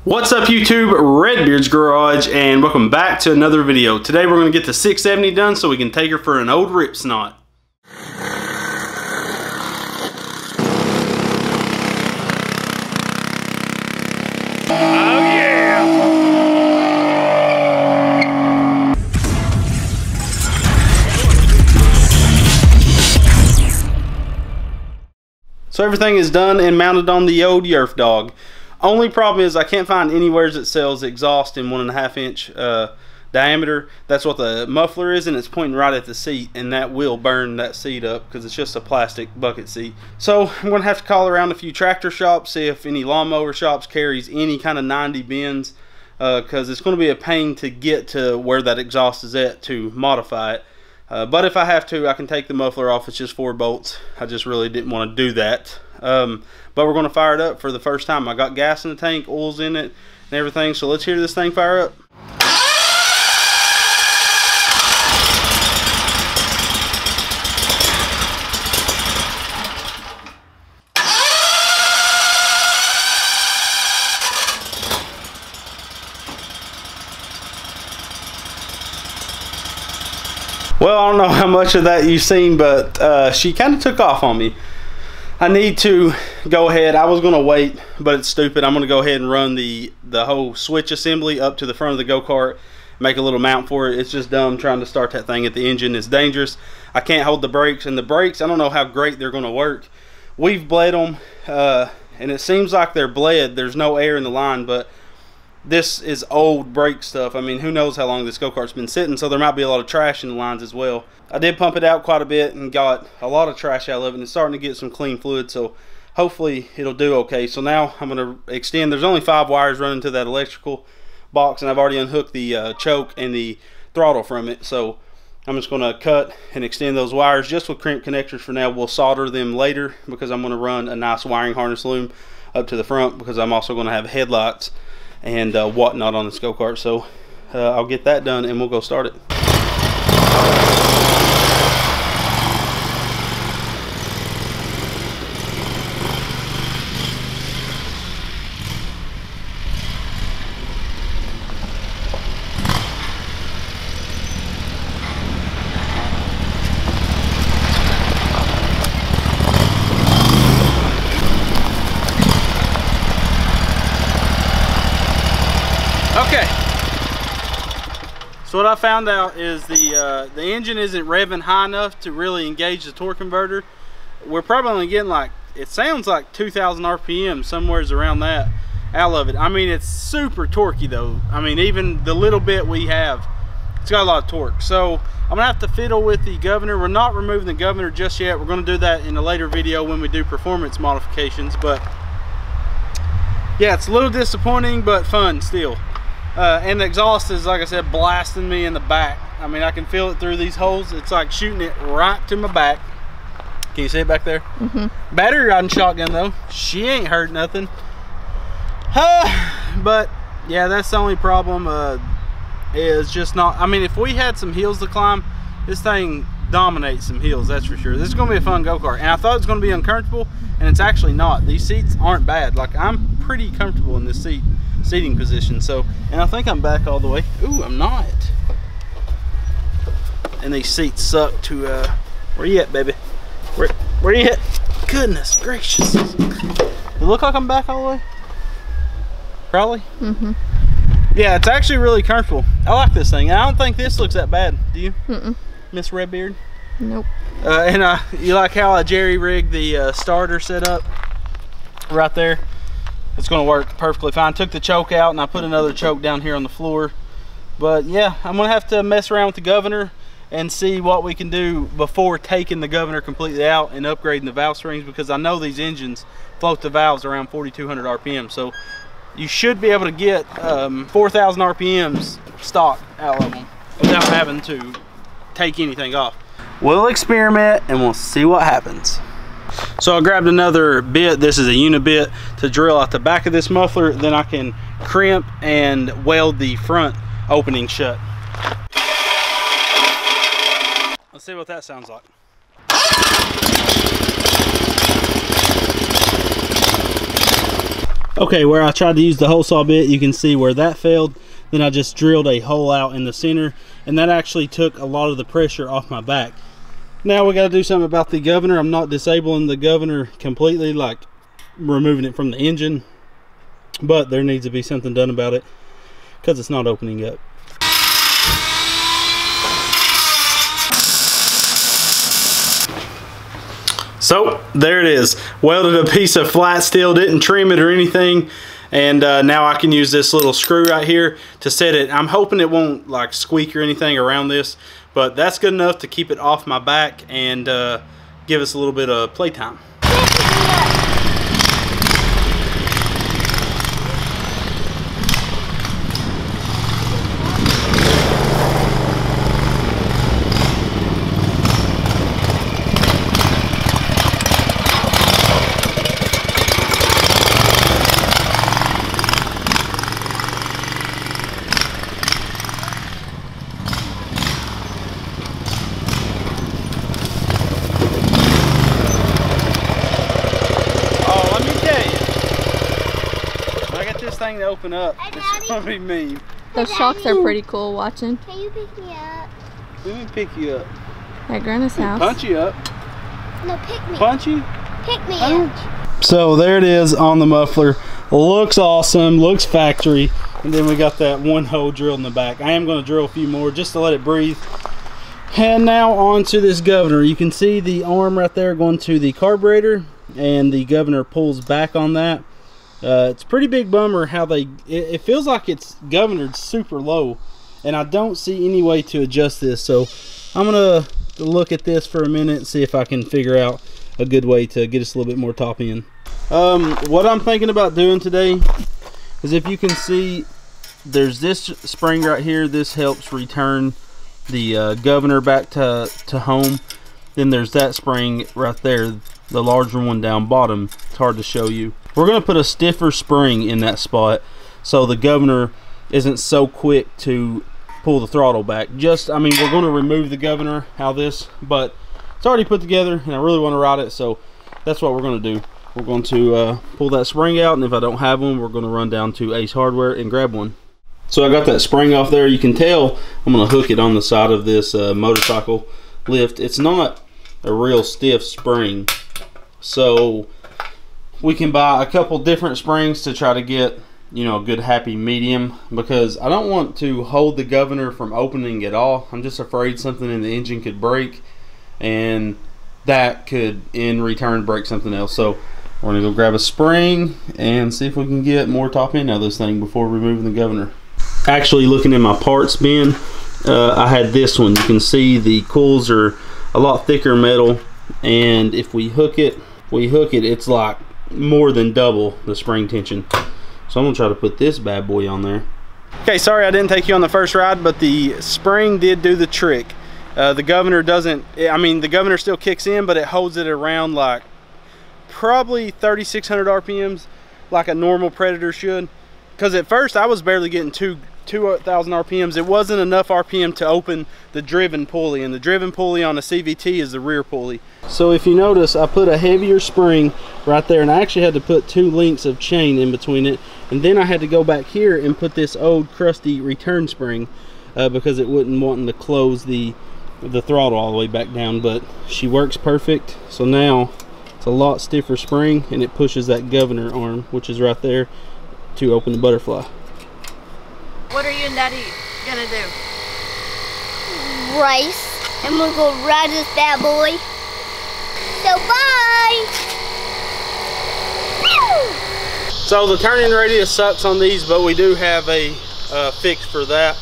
What's up YouTube, Redbeard's Garage, and welcome back to another video. Today we're going to get the 670 done so we can take her for an old rip snot. Oh yeah! So everything is done and mounted on the old Yerfdog. Only problem is I can't find anywhere that sells exhaust in 1.5 inch diameter. That's what the muffler is, and it's pointing right at the seat, and that will burn that seat up because it's just a plastic bucket seat. So I'm going to have to call around a few tractor shops, see if any lawnmower shops carries any kind of 90 bins, because it's going to be a pain to get to where that exhaust is at to modify it. But if I have to, I can take the muffler off. It's just 4 bolts. I just really didn't want to do that. But we're going to fire it up for the first time. I got gas in the tank, oil's in it, and everything. So let's hear this thing fire up. Well, I don't know how much of that you've seen, but she kind of took off on me. I need to go ahead. I was going to wait, but it's stupid. I'm going to go ahead and run the whole switch assembly up to the front of the go-kart, make a little mount for it. It's just dumb trying to start that thing at the engine. It's dangerous. I can't hold the brakes, and the brakes, I don't know how great they're going to work. We've bled them, and it seems like they're bled. There's no air in the line, but this is old brake stuff. I mean, who knows how long this go-kart's been sitting, so there might be a lot of trash in the lines as well. I did pump it out quite a bit and got a lot of trash out of it, and it's starting to get some clean fluid, so hopefully it'll do okay. So now I'm going to extend. There's only 5 wires running to that electrical box, and I've already unhooked the choke and the throttle from it, so I'm just going to cut and extend those wires just with crimp connectors for now. We'll solder them later because I'm going to run a nice wiring harness loom up to the front, because I'm also going to have headlights and whatnot on this go-kart. So I'll get that done and we'll go start it. Okay, so what I found out is the engine isn't revving high enough to really engage the torque converter. We're probably only getting, like, it sounds like 2,000 RPM, somewhere's around that out of it. I mean, it's super torquey though. I mean, even the little bit we have, it's got a lot of torque. So I'm gonna have to fiddle with the governor. We're not removing the governor just yet. We're gonna do that in a later video when we do performance modifications. But yeah, it's a little disappointing, but fun still. And the exhaust is, like I said, blasting me in the back. I mean, I can feel it through these holes. It's like shooting it right to my back. Can you see it back there? Mm-hmm. Battery riding shotgun though, she ain't heard nothing. But yeah, that's the only problem. Is just not, I mean, if we had some hills to climb, this thing dominates some hills, that's for sure. This is gonna be a fun go-kart, and I thought it was gonna be uncomfortable, and it's actually not. These seats aren't bad. Like, I'm pretty comfortable in this seating position. So, and I think I'm back all the way. Ooh, I'm not. And these seats suck to where you at, baby? Where you at? Goodness gracious. It look like I'm back all the way? Probably. Mm-hmm. Yeah, it's actually really comfortable. I like this thing. I don't think this looks that bad. Do you? Mm-mm. Miss Redbeard? Nope. And you like how I jerry-rigged the starter setup right there? It's going to work perfectly fine. Took the choke out and I put another choke down here on the floor. But yeah, I'm going to have to mess around with the governor and see what we can do before taking the governor completely out and upgrading the valve springs, because I know these engines float the valves around 4,200 RPM. So you should be able to get 4,000 RPMs stock out of them without having to take anything off. We'll experiment and we'll see what happens. So I grabbed another bit. This is a unibit to drill out the back of this muffler. Then I can crimp and weld the front opening shut. Let's see what that sounds like. Okay, where I tried to use the hole saw bit, you can see where that failed. Then I just drilled a hole out in the center, and that actually took a lot of the pressure off my back. Now we got to do something about the governor. I'm not disabling the governor completely, like removing it from the engine, but there needs to be something done about it because it's not opening up. So there it is, welded a piece of flat steel, didn't trim it or anything, and now I can use this little screw right here to set it. I'm hoping it won't like squeak or anything around this, but that's good enough to keep it off my back and give us a little bit of playtime. Thing to open up, it's gonna be mean. Those shocks are pretty cool watching. Can you pick me up? Let me pick you up. At Grandma's house. Punch you up. No, pick me. Punch you? Pick me up. So there it is on the muffler. Looks awesome, looks factory. And then we got that one hole drilled in the back. I am gonna drill a few more just to let it breathe. And now on to this governor. You can see the arm right there going to the carburetor, and the governor pulls back on that. It's a pretty big bummer how it feels like it's governored super low, and I don't see any way to adjust this. So I'm gonna look at this for a minute and see if I can figure out a good way to get us a little bit more top end. What I'm thinking about doing today is, if you can see, there's this spring right here. This helps return the governor back to home. Then there's that spring right there, the larger one down bottom. It's hard to show you. We're going to put a stiffer spring in that spot so the governor isn't so quick to pull the throttle back. I mean, we're going to remove the governor out of this, but it's already put together and I really want to ride it, so that's what we're going to do. We're going to pull that spring out, and if I don't have one, we're going to run down to Ace Hardware and grab one. So I got that spring off there. You can tell I'm going to hook it on the side of this motorcycle lift. It's not a real stiff spring, so we can buy a couple different springs to try to get, you know, a good happy medium, because I don't want to hold the governor from opening at all. I'm just afraid something in the engine could break, and that could in return break something else. So we're gonna go grab a spring and see if we can get more top end out of this thing before removing the governor. Actually, looking in my parts bin, I had this one. You can see the coils are a lot thicker metal, and if we hook it, it's like more than double the spring tension. So I'm gonna try to put this bad boy on there. Okay, sorry I didn't take you on the first ride, but the spring did do the trick. The governor doesn't, I mean, the governor still kicks in, but it holds it around like probably 3,600 RPMs, like a normal Predator should. Because at first I was barely getting 2,000 RPMs. It wasn't enough RPM to open the driven pulley, and the driven pulley on a CVT is the rear pulley. So if you notice, I put a heavier spring right there, and I actually had to put 2 links of chain in between it, and then I had to go back here and put this old crusty return spring because it wouldn't want to close the throttle all the way back down. But she works perfect. So now it's a lot stiffer spring, and it pushes that governor arm, which is right there, to open the butterfly. What are you and Daddy gonna do? Race, and we're gonna ride this bad boy. So bye! Woo! So the turning radius sucks on these, but we do have a fix for that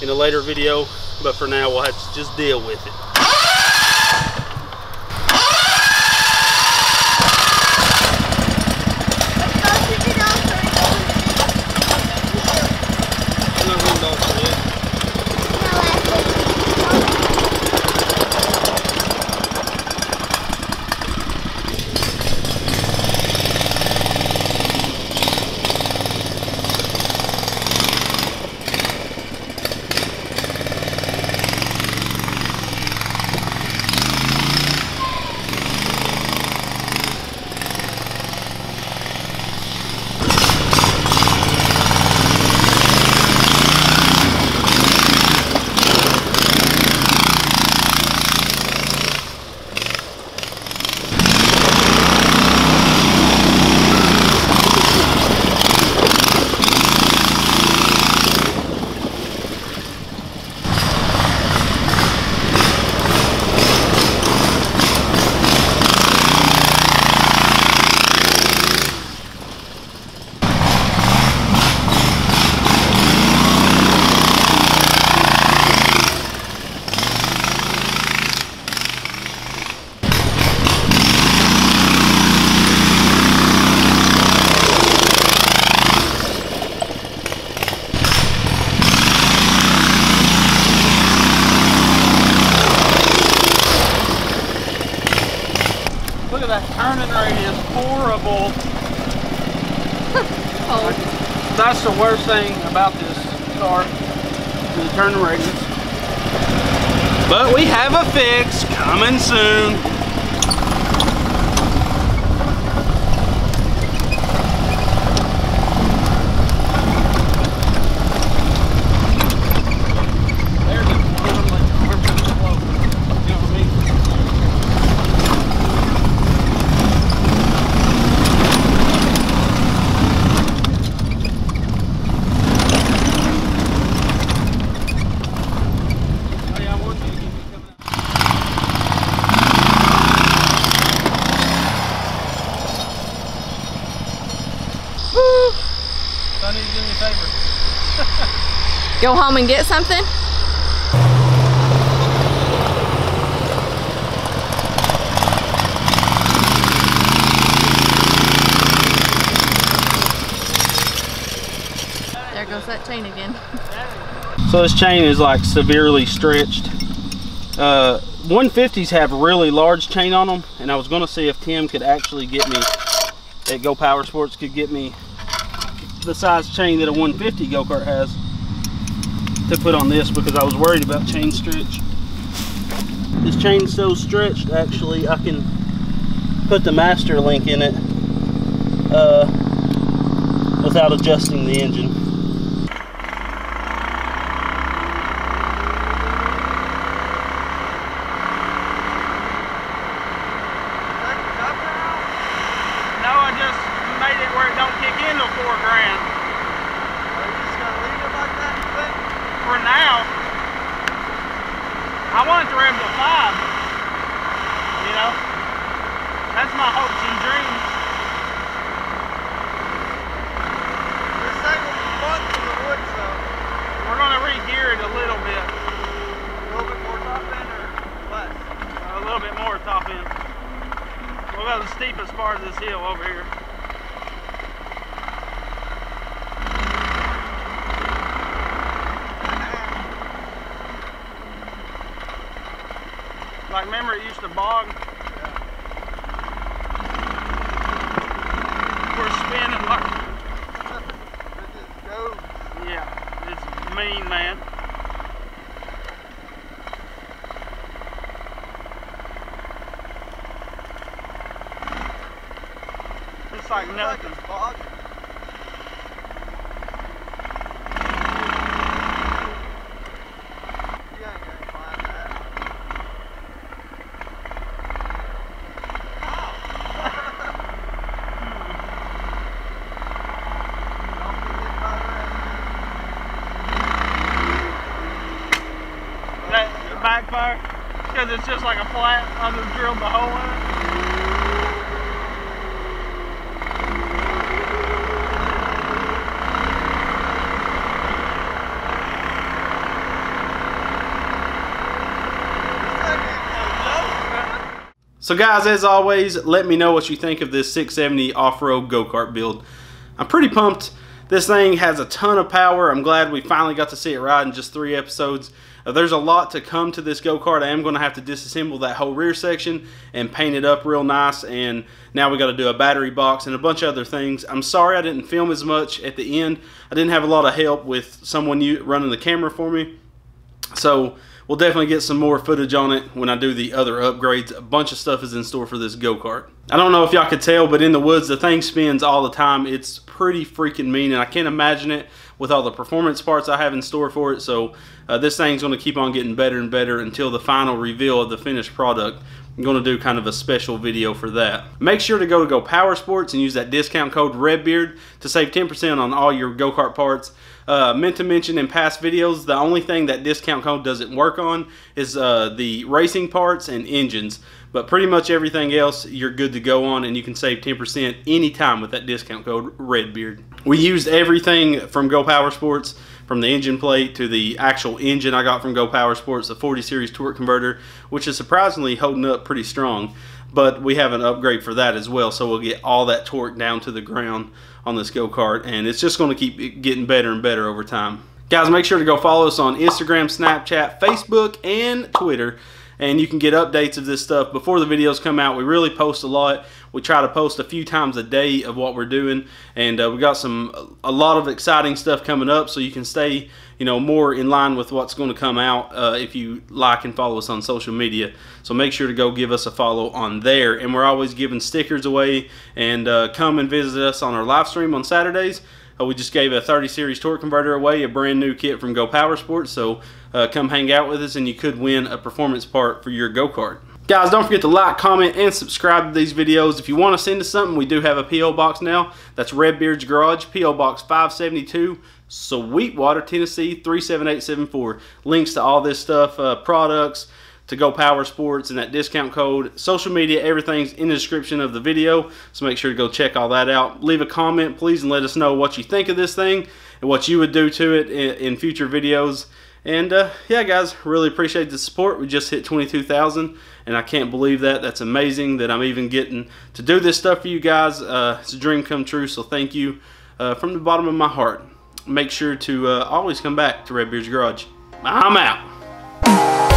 in a later video. But for now, we'll have to just deal with it. turning radius, horrible. Oh. That's the worst thing about this car, the turning radius. But we have a fix coming soon. Go home and get something? There goes that chain again. So this chain is like severely stretched. 150s have really large chain on them, and I was going to see if Tim could actually get me, at Go Power Sports, could get me the size chain that a 150 go-kart has to put on this, because I was worried about chain stretch. This chain's so stretched, actually, I can put the master link in it without adjusting the engine. No, I just made it where it don't kick in till $4 grand. Are you just gonna leave it like that, you think? For now. I want it to rev to 5. You know? That's my hopes and dreams. This thing will be fun for the wood, so We're gonna re-gear it a little bit. a little bit more top end or less? A little bit more top end. We'll go the steepest part of this hill over here. Like, remember it used to bog? We're spinning like, It just goes. yeah, it's mean, man. It's like Seems nothing. it's bogging. You ain't gonna find that. Don't be hit by that. That backfire, because it's just like a flat. I just drilled the hole in it. So guys, as always, let me know what you think of this 670 off-road go-kart build. I'm pretty pumped. This thing has a ton of power. I'm glad we finally got to see it ride in just 3 episodes. There's a lot to come to this go-kart. I am going to have to disassemble that whole rear section and paint it up real nice. And now we got to do a battery box and a bunch of other things. I'm sorry I didn't film as much at the end. I didn't have a lot of help with someone running the camera for me. So we'll definitely get some more footage on it when I do the other upgrades. A bunch of stuff is in store for this go-kart. I don't know if y'all could tell, but in the woods, the thing spins all the time. It's pretty freaking mean, and I can't imagine it with all the performance parts I have in store for it. So this thing's going to keep on getting better and better until the final reveal of the finished product. I'm going to do kind of a special video for that. Make sure to go Power Sports and use that discount code REDBEARD to save 10% on all your go-kart parts. Meant to mention in past videos, the only thing that discount code doesn't work on is the racing parts and engines. But pretty much everything else you're good to go on, and you can save 10% anytime with that discount code REDBEARD. We used everything from Go Power Sports, from the engine plate to the actual engine I got from Go Power Sports, the 40 series torque converter, which is surprisingly holding up pretty strong. But we have an upgrade for that as well, so we'll get all that torque down to the ground on this go-kart, and it's just going to keep getting better and better over time. Guys, make sure to go follow us on Instagram, Snapchat, Facebook, and Twitter and you can get updates of this stuff before the videos come out. We really post a lot. We try to post a few times a day of what we're doing, and we got a lot of exciting stuff coming up, so you can stay, you know, more in line with what's going to come out if you like and follow us on social media. So make sure to go give us a follow on there. And we're always giving stickers away, and come and visit us on our live stream on Saturdays. We just gave a 30 series torque converter away, a brand new kit from Go Power Sports, so come hang out with us and you could win a performance part for your go-kart. Guys, don't forget to like, comment, and subscribe to these videos. If you want to send us something, we do have a P.O. Box now. That's Redbeard's Garage, P.O. Box 572, Sweetwater, Tennessee 37874. Links to all this stuff, products, to Go Power Sports, and that discount code, social media, everything's in the description of the video, so make sure to go check all that out. Leave a comment, please, and let us know what you think of this thing and what you would do to it in future videos. And yeah, guys, really appreciate the support. We just hit 22,000, and I can't believe that. That's amazing that I'm even getting to do this stuff for you guys. It's a dream come true, so thank you from the bottom of my heart. Make sure to always come back to Redbeard's Garage. I'm out.